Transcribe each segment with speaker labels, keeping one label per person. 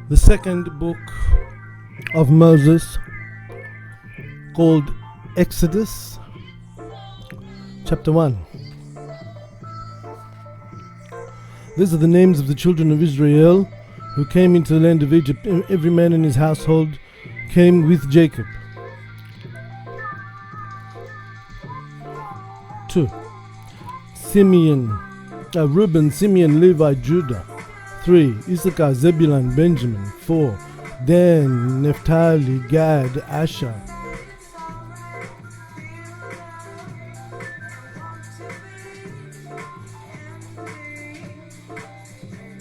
Speaker 1: the second book of Moses, called Exodus, chapter 1. These are the names of the children of Israel who came into the land of Egypt. Every man in his household came with Jacob. 2. Reuben, Simeon, Levi, Judah. 3. Issachar, Zebulun, Benjamin. 4. Dan, Naphtali, Gad, Asher.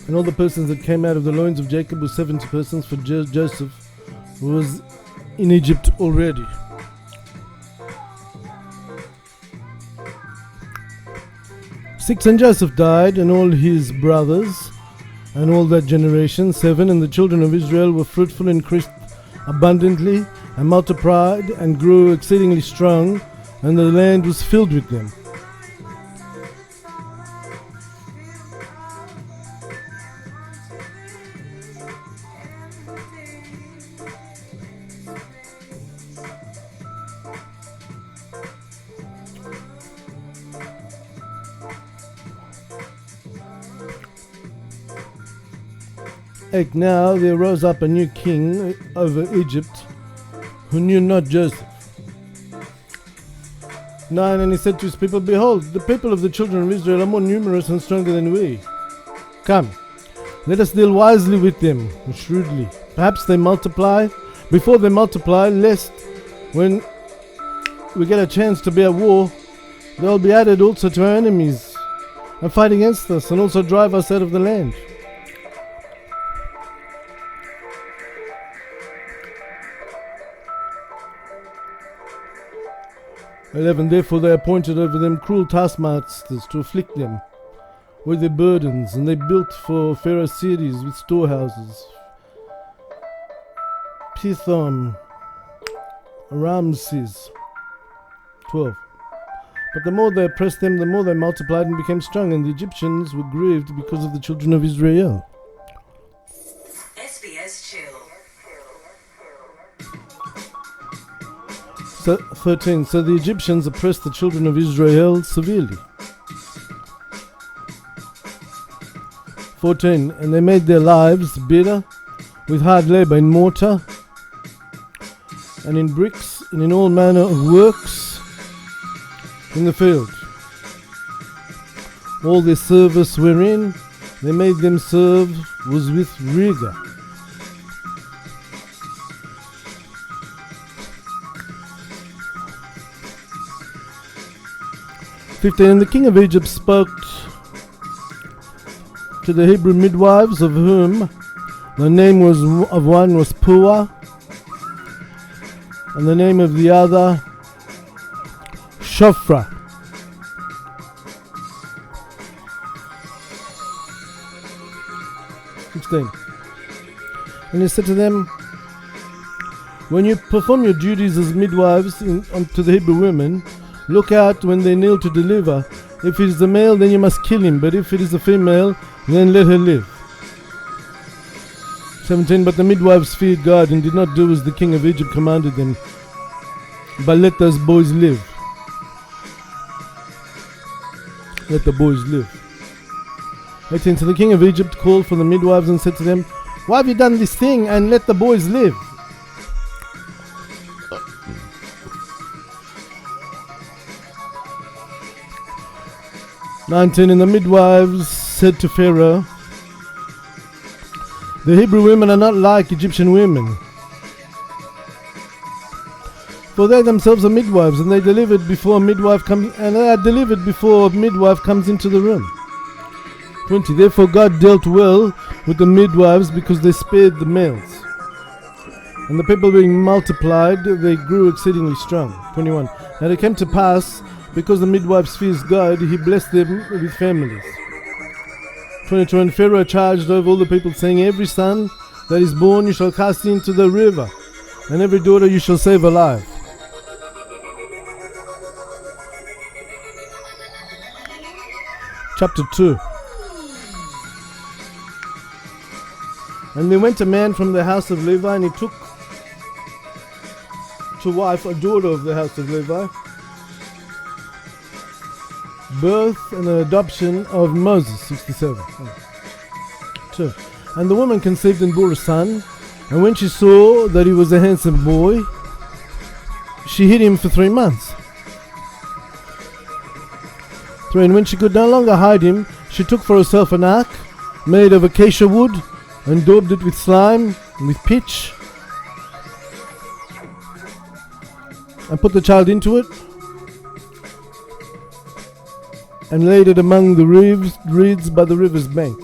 Speaker 1: And all the persons that came out of the loins of Jacob were 70 persons, for Joseph was in Egypt already. 6. And Joseph died, and all his brothers, and all that generation. 7. And the children of Israel were fruitful, increased abundantly, and multiplied, and grew exceedingly strong, and the land was filled with them. 8. Now there rose up a new king over Egypt, who knew not Joseph. 9. And he said to his people, Behold, the people of the children of Israel are more numerous and stronger than we. Come, let us deal wisely with them, and shrewdly. Perhaps they multiply. Before they multiply, lest when we get a chance to be at war, they'll be added also to our enemies, and fight against us, and also drive us out of the land. 11. Therefore they appointed over them cruel taskmasters to afflict them with their burdens, and they built for Pharaoh cities with storehouses, Pithom, Ramses. 12. But the more they oppressed them, the more they multiplied and became strong, and the Egyptians were grieved because of the children of Israel.
Speaker 2: SBS Chill.
Speaker 1: 13. So the Egyptians oppressed the children of Israel severely. 14. And they made their lives bitter with hard labor in mortar and in bricks and in all manner of works in the field. All their service wherein they made them serve was with rigor. 15. And the king of Egypt spoke to the Hebrew midwives, of whom the name of one was Puah, and the name of the other Shophrah. 16. And he said to them, when you perform your duties as midwives to the Hebrew women, look out when they kneel to deliver. If it is a male, then you must kill him, but if it is a female, then let her live. 17. But the midwives feared God and did not do as the king of Egypt commanded them, but let those boys live. Let the boys live. 18. So the king of Egypt called for the midwives and said to them, why have you done this thing, and let the boys live? 19. And the midwives said to Pharaoh, the Hebrew women are not like Egyptian women, for they themselves are midwives, and they delivered before a midwife comes, and they are delivered before a midwife comes into the room. 20. Therefore God dealt well with the midwives, because they spared the males. And the people being multiplied, they grew exceedingly strong. 21. And it came to pass, because the midwives feared God, he blessed them with families. 22. And Pharaoh charged over all the people, saying, every son that is born you shall cast into the river, and every daughter you shall save alive. Chapter 2. And there went a man from the house of Levi, and he took to wife a daughter of the house of Levi. Birth and adoption of Moses, 67. 2. And the woman conceived and bore a son, and when she saw that he was a handsome boy, she hid him for 3 months. 3. And when she could no longer hide him, she took for herself an ark made of acacia wood, and daubed it with slime and with pitch, and put the child into it, and laid it among the reeds by the river's bank.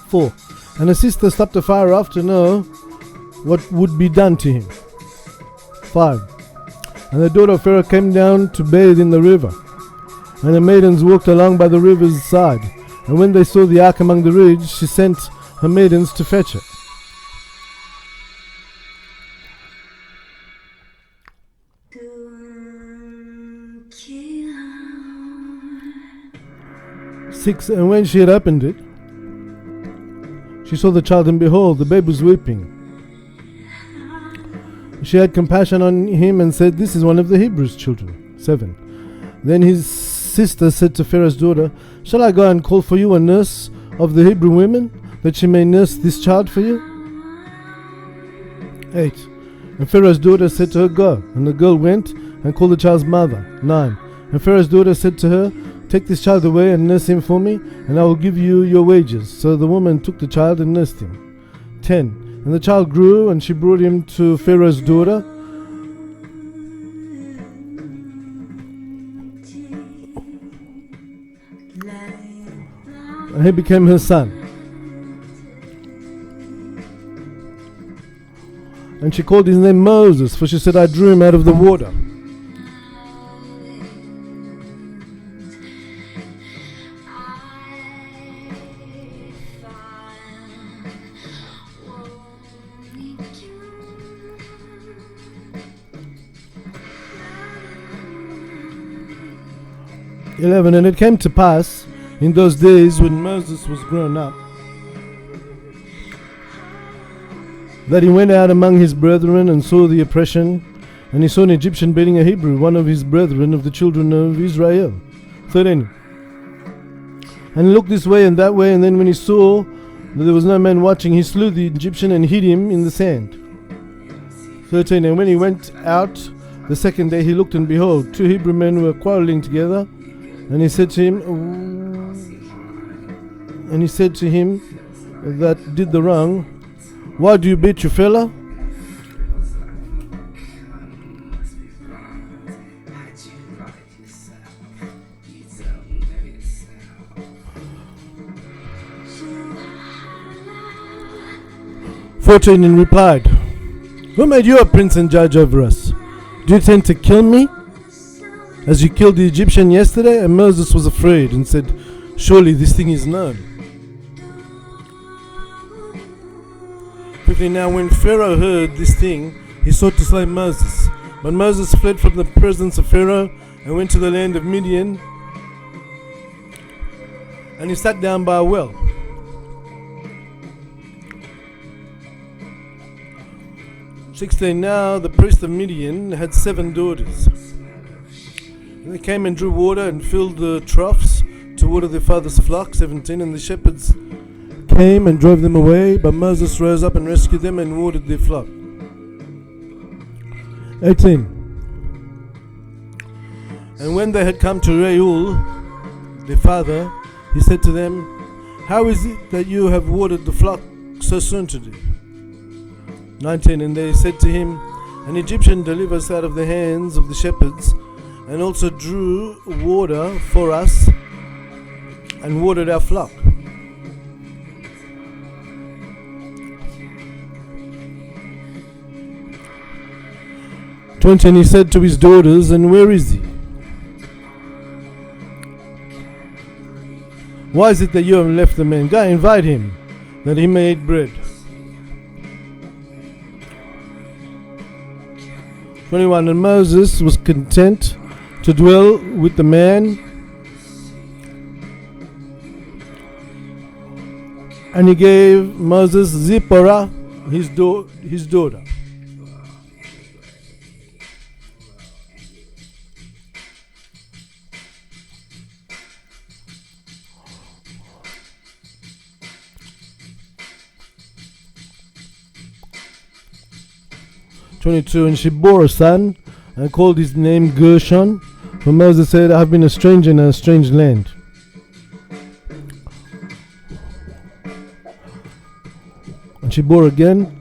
Speaker 1: 4. And her sister stopped afar off to know what would be done to him. 5. And the daughter of Pharaoh came down to bathe in the river, and the maidens walked along by the river's side. And when they saw the ark among the reeds, she sent her maidens to fetch it. Six. And when she had opened it, she saw the child, and behold, the babe was weeping. She had compassion on him and said, "This is one of the Hebrews' children." 7. Then his sister said to Pharaoh's daughter, "Shall I go and call for you a nurse of the Hebrew women, that she may nurse this child for you?" 8. And Pharaoh's daughter said to her, "Go." And the girl went and called the child's mother. 9. And Pharaoh's daughter said to her, "Take this child away and nurse him for me, and I will give you your wages." So the woman took the child and nursed him. 10. And the child grew, and she brought him to Pharaoh's daughter. And he became her son. And she called his name Moses, for she said, "I drew him out of the water." And it came to pass in those days when Moses was grown up, that he went out among his brethren and saw the oppression, and he saw an Egyptian beating a Hebrew, one of his brethren of the children of Israel. 13. And he looked this way and that way, and then when he saw that there was no man watching, he slew the Egyptian and hid him in the sand. 13. And when he went out the second day, he looked, and behold, 2 Hebrew men were quarreling together. And he said to him, that did the wrong, "Why do you beat your fellow?" And replied, "Who made you a prince and judge over us? Do you intend to kill me, as you killed the Egyptian yesterday?" And Moses was afraid and said, "Surely this thing is known." 15. Now when Pharaoh heard this thing, he sought to slay Moses. But Moses fled from the presence of Pharaoh and went to the land of Midian, and he sat down by a well. 16. Now the priest of Midian had 7 daughters. And they came and drew water and filled the troughs to water their father's flock. 17. And the shepherds came and drove them away, but Moses rose up and rescued them and watered their flock. 18. And when they had come to Reuel, their father, he said to them, "How is it that you have watered the flock so soon today?" 19. And they said to him, "An Egyptian delivered us out of the hands of the shepherds, and also drew water for us and watered our flock." 20. And he said to his daughters, "And where is he? Why is it that you have left the man? Go invite him, that he may eat bread." 21. And Moses was content to dwell with the man, And he gave Moses Zipporah, his daughter. And she bore a son and called his name Gershon. For Moses said, I have been a stranger in a strange land. And she bore again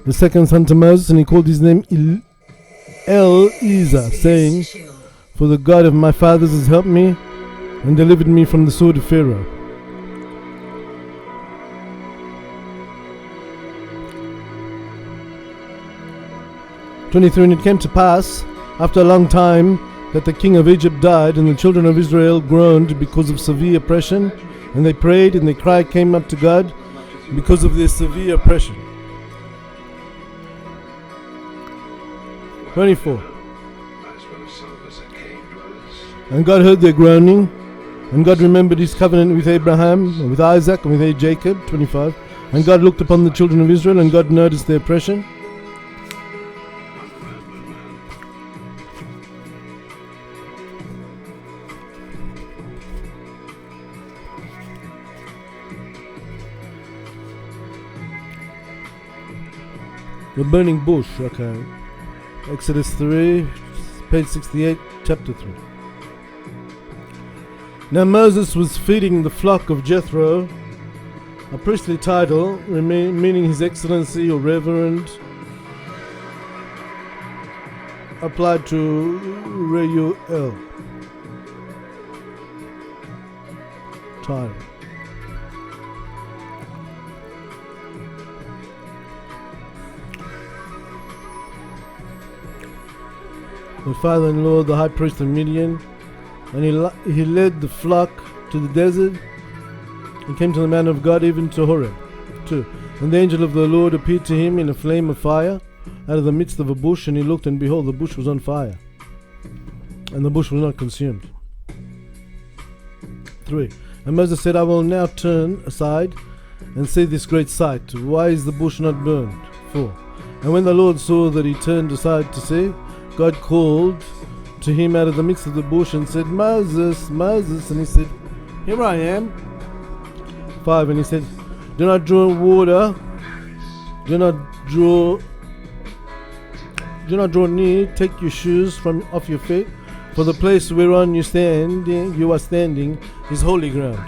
Speaker 1: the second son to Moses, and he called his name Eleazar, saying, for the God of my fathers has helped me and delivered me from the sword of Pharaoh. And it came to pass, after a long time, that the king of Egypt died, and the children of Israel groaned because of severe oppression, and they prayed, and their cry came up to God because of their severe oppression. 24. And God heard their groaning, and God remembered his covenant with Abraham, and with Isaac, and with Jacob. 25. And God looked upon the children of Israel, and God noticed their oppression. The burning bush, okay. Exodus 3, page 68, chapter 3. Now Moses was feeding the flock of Jethro, a priestly title, meaning His Excellency or Reverend, applied to Reuel. Title. The father-in-law, the high priest of Midian, and he led the flock to the desert and came to the man of God, even to Horeb. 2. And the angel of the Lord appeared to him in a flame of fire out of the midst of a bush, and he looked, and behold, the bush was on fire, and the bush was not consumed. 3. And Moses said, I will now turn aside and see this great sight. Why is the bush not burned? 4. And when the Lord saw that he turned aside to see, God called to him out of the midst of the bush and said, Moses, Moses. And he said, here I am. 5. And he said, do not draw water, do not draw near, take your shoes from off your feet, for the place whereon you are standing is holy ground.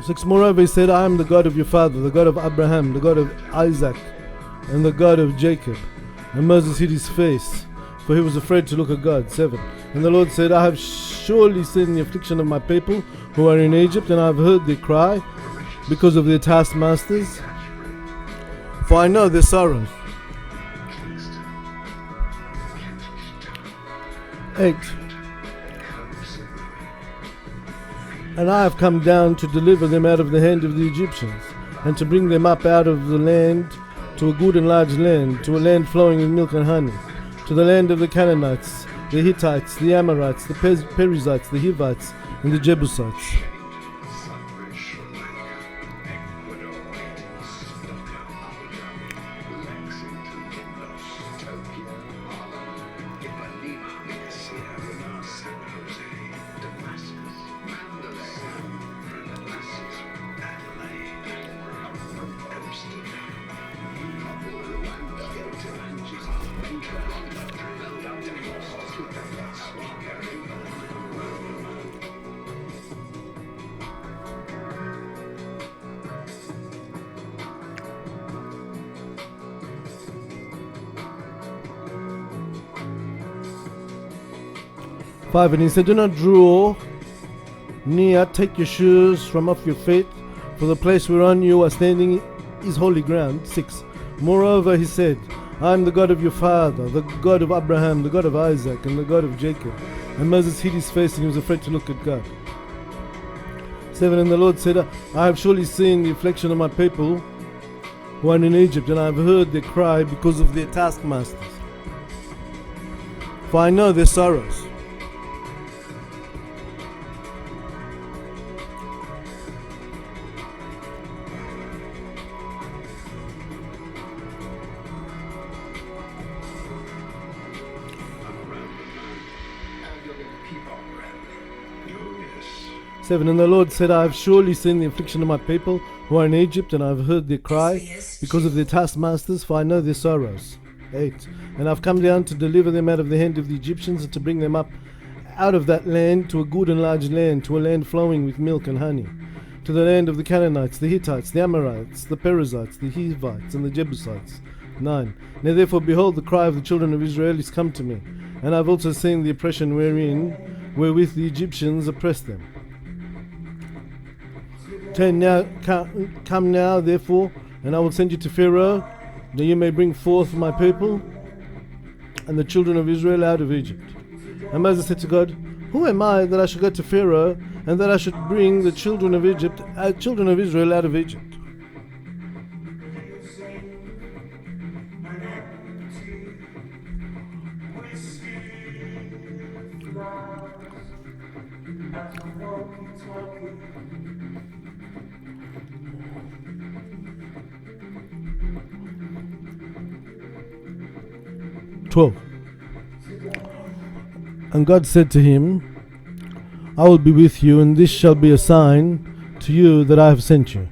Speaker 1: 6. Moreover he said, I am the God of your father, the God of Abraham, the God of Isaac, and the God of Jacob. And Moses hid his face, for he was afraid to look at God. 7. And the Lord said, I have surely seen the affliction of my people who are in Egypt, and I have heard their cry because of their taskmasters, for I know their sorrows. 8. And I have come down to deliver them out of the hand of the Egyptians, and to bring them up out of the land to a good and large land, to a land flowing with milk and honey, to the land of the Canaanites, the Hittites, the Amorites, the Perizzites, the Hivites, and the Jebusites. Five. And he said, do not draw near, take your shoes from off your feet, for the place whereon you are standing is holy ground. 6. Moreover he said, I am the God of your father, the God of Abraham, the God of Isaac, and the God of Jacob. And Moses hid his face, and he was afraid to look at God. 7. And the Lord said, I have surely seen the affliction of my people who are in Egypt, and I have heard their cry because of their taskmasters, for I know their sorrows. 7. And the Lord said, I have surely seen the affliction of my people who are in Egypt, and I have heard their cry because of their taskmasters, for I know their sorrows. 8. And I have come down to deliver them out of the hand of the Egyptians, and to bring them up out of that land to a good and large land, to a land flowing with milk and honey, to the land of the Canaanites, the Hittites, the Amorites, the Perizzites, the Hivites, and the Jebusites. 9. Now therefore, behold, the cry of the children of Israel is come to me, and I have also seen the oppression wherewith the Egyptians oppressed them. 10. Now come now, therefore, and I will send you to Pharaoh, that you may bring forth my people and the children of Israel out of Egypt. And Moses said to God, who am I that I should go to Pharaoh, and that I should bring the children of Israel out of Egypt? And God said to him, I will be with you, and this shall be a sign to you that I have sent you.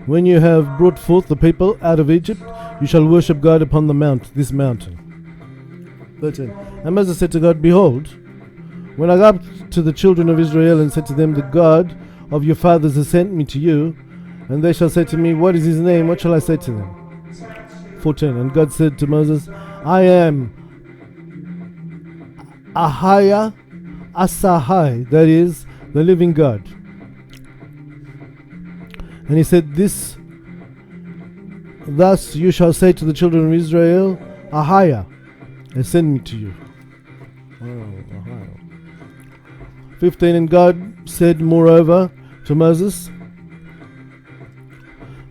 Speaker 1: When you have brought forth the people out of Egypt, you shall worship God upon this mountain. 13. And Moses said to God, behold, when I go up to the children of Israel and said to them, the God of your fathers has sent me to you, and they shall say to me, what is his name? What shall I say to them? 14. And God said to Moses, I am Ahaya Asahai, that is, the living God. And he said, thus you shall say to the children of Israel, Ahaya has sent me to you. 15. And God said moreover to Moses,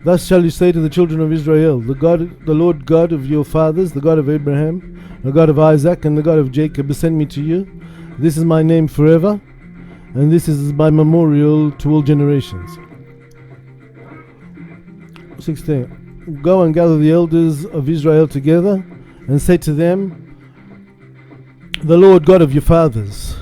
Speaker 1: thus shall you say to the children of Israel, the Lord God of your fathers, the God of Abraham, the God of Isaac, and the God of Jacob has sent me to you. This is my name forever, and this is my memorial to all generations. 16. Go and gather the elders of Israel together, and say to them, the Lord God of your fathers,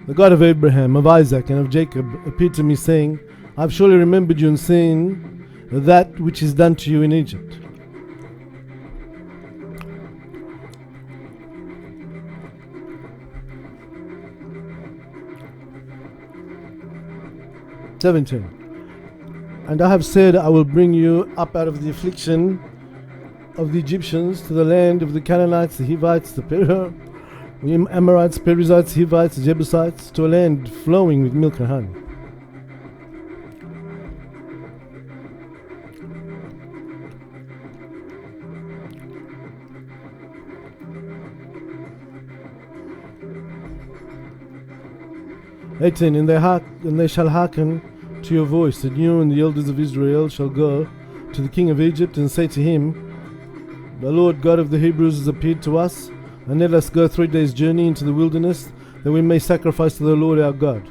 Speaker 1: the God of Abraham, of Isaac, and of Jacob, appeared to me, saying, I have surely remembered you and seen that which is done to you in Egypt. And I have said, I will bring you up out of the affliction of the Egyptians to the land of the Canaanites, the Hivites, the Amorites, Perizzites, Hivites, Jebusites, to a land flowing with milk and honey. And they shall hearken to your voice, and you and the elders of Israel shall go to the king of Egypt and say to him, the Lord God of the Hebrews has appeared to us, and let us go 3 days' journey into the wilderness, that we may sacrifice to the Lord our God.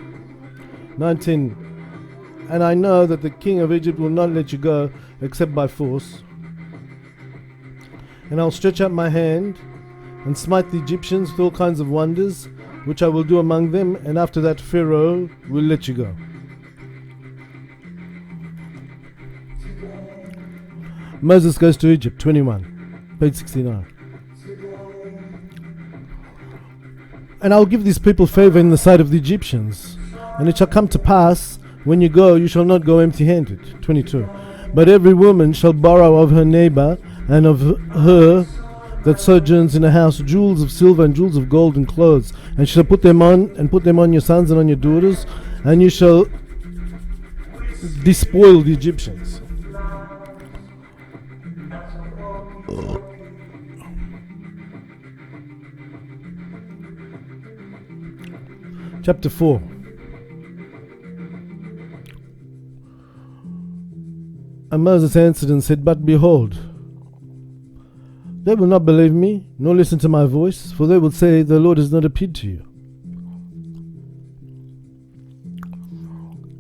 Speaker 1: 19. And I know that the king of Egypt will not let you go except by force. And I'll stretch out my hand and smite the Egyptians with all kinds of wonders, which I will do among them, and after that Pharaoh will let you go. Moses goes to Egypt, 21, page 69. And I will give these people favor in the sight of the Egyptians, and it shall come to pass, when you go, you shall not go empty-handed. 22. But every woman shall borrow of her neighbor and of her that sojourns in a house jewels of silver and jewels of gold and clothes, and she shall put them on your sons and on your daughters, and you shall despoil the Egyptians. Chapter 4. And Moses answered and said, but behold, they will not believe me, nor listen to my voice, for they will say, the Lord has not appeared to you.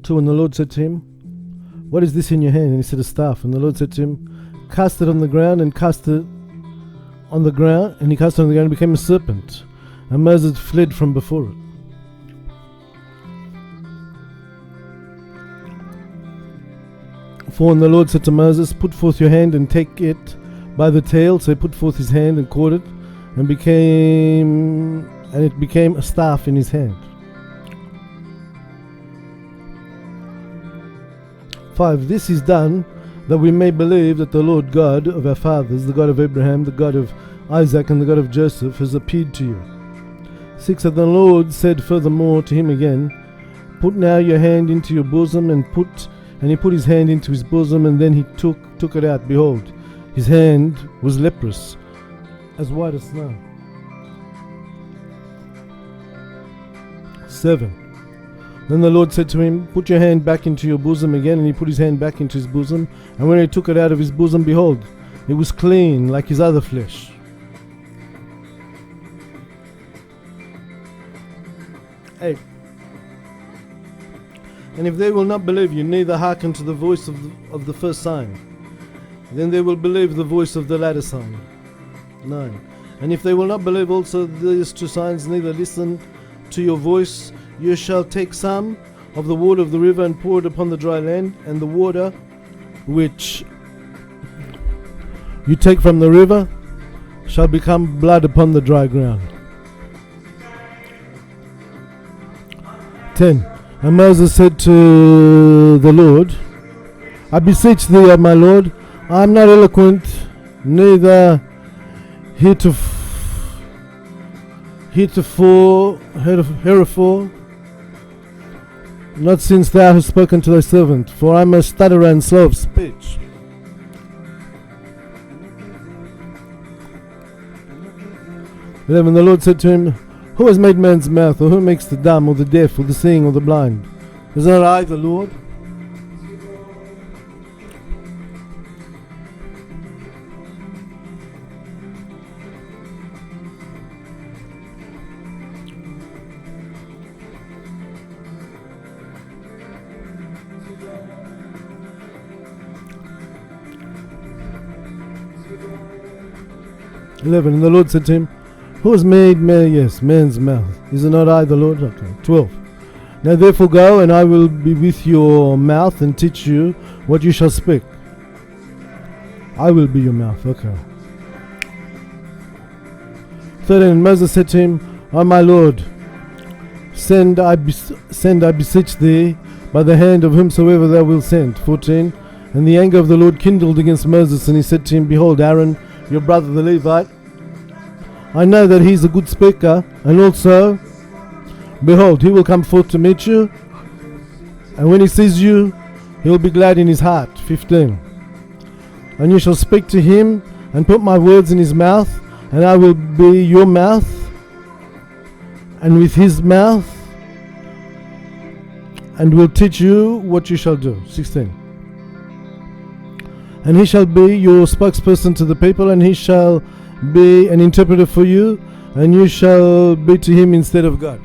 Speaker 1: 2. And the Lord said to him, what is this in your hand? And he said, a staff. And the Lord said to him, cast it on the ground, and cast it on the ground. And he cast it on the ground and became a serpent. And Moses fled from before it. 4, and the Lord said to Moses, put forth your hand and take it by the tail. So he put forth his hand and caught it, and it became a staff in his hand. 5, this is done that we may believe that the Lord God of our fathers, the God of Abraham, the God of Isaac, and the God of Joseph, has appeared to you. 6, and the Lord said furthermore to him again, put now your hand into your bosom, and he put his hand into his bosom, and then he took it out. Behold, his hand was leprous, as white as snow. 7, then the Lord said to him, put your hand back into your bosom again, and he put his hand back into his bosom, and when he took it out of his bosom, behold, it was clean like his other flesh. 8, and if they will not believe you, neither hearken to the voice of the first sign, then they will believe the voice of the latter sign. 9, and if they will not believe also these 2 signs, neither listen to your voice, you shall take some of the water of the river and pour it upon the dry land, and the water which you take from the river shall become blood upon the dry ground. 10, and Moses said to the Lord, I beseech thee, O my Lord, I am not eloquent, neither heretofore, not since thou hast spoken to thy servant, for I am a stutterer and slow of speech. 11, the Lord said to him, who has made man's mouth, or who makes the dumb, or the deaf, or the seeing, or the blind? Is not I the Lord? 11, and the Lord said to him, who has made man's mouth? Is it not I the Lord? Okay. 12, now therefore go, and I will be with your mouth, and teach you what you shall speak. I will be your mouth. Okay. 13, and Moses said to him, O my Lord, send I beseech thee by the hand of whomsoever thou wilt send. 14, and the anger of the Lord kindled against Moses, and he said to him, behold, Aaron, your brother the Levite, I know that he is a good speaker, and also, behold, he will come forth to meet you, and when he sees you, he will be glad in his heart. 15, and you shall speak to him, and put my words in his mouth, and I will be your mouth, and with his mouth, and will teach you what you shall do. 16, and he shall be your spokesperson to the people, and he shall be an interpreter for you, and you shall be to him instead of God.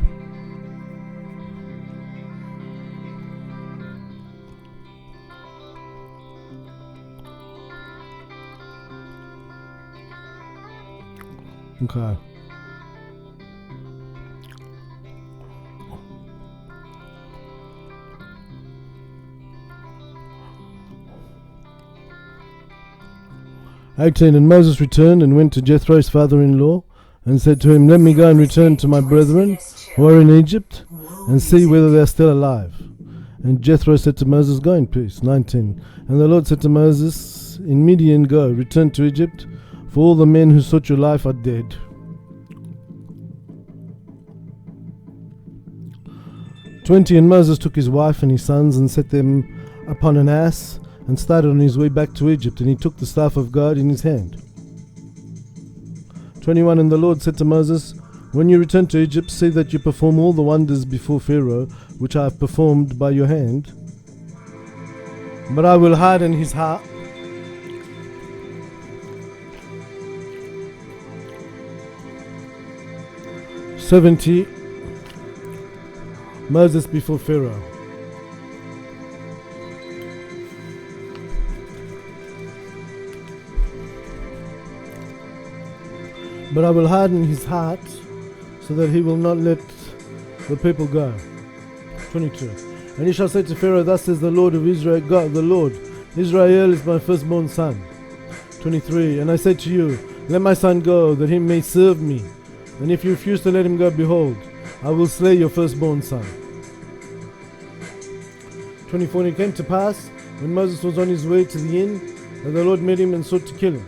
Speaker 1: Okay. And Moses returned and went to Jethro, his father-in-law, and said to him, let me go and return to my brethren who are in Egypt, and see whether they are still alive. And Jethro said to Moses, go in peace. 19, and the Lord said to Moses, in Midian go, return to Egypt, for all the men who sought your life are dead. 20, and Moses took his wife and his sons and set them upon an ass, and started on his way back to Egypt, and he took the staff of God in his hand. 21, and the Lord said to Moses, when you return to Egypt, see that you perform all the wonders before Pharaoh, which I have performed by your hand. But I will harden his heart, Moses before Pharaoh. But I will harden his heart, so that he will not let the people go. 22. And he shall say to Pharaoh, thus says the Lord of Israel, God, the Lord, Israel is my firstborn son. 23. And I said to you, let my son go, that he may serve me. And if you refuse to let him go, behold, I will slay your firstborn son. 24. And it came to pass, when Moses was on his way to the inn, that the Lord met him and sought to kill him.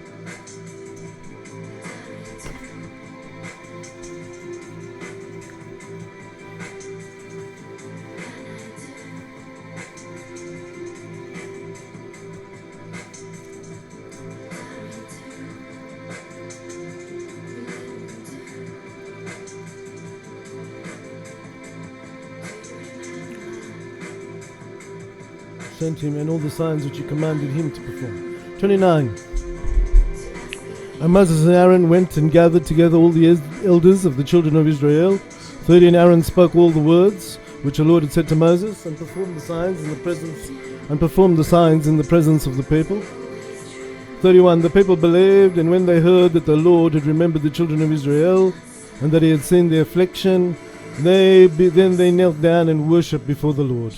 Speaker 1: Sent him and all the signs which he commanded him to perform. 29. And Moses and Aaron went and gathered together all the elders of the children of Israel. 30. And Aaron spoke all the words which the Lord had said to Moses, and performed the signs in the presence of the people. 31. The people believed, and when they heard that the Lord had remembered the children of Israel, and that he had seen their affliction, then they knelt down and worshipped before the Lord.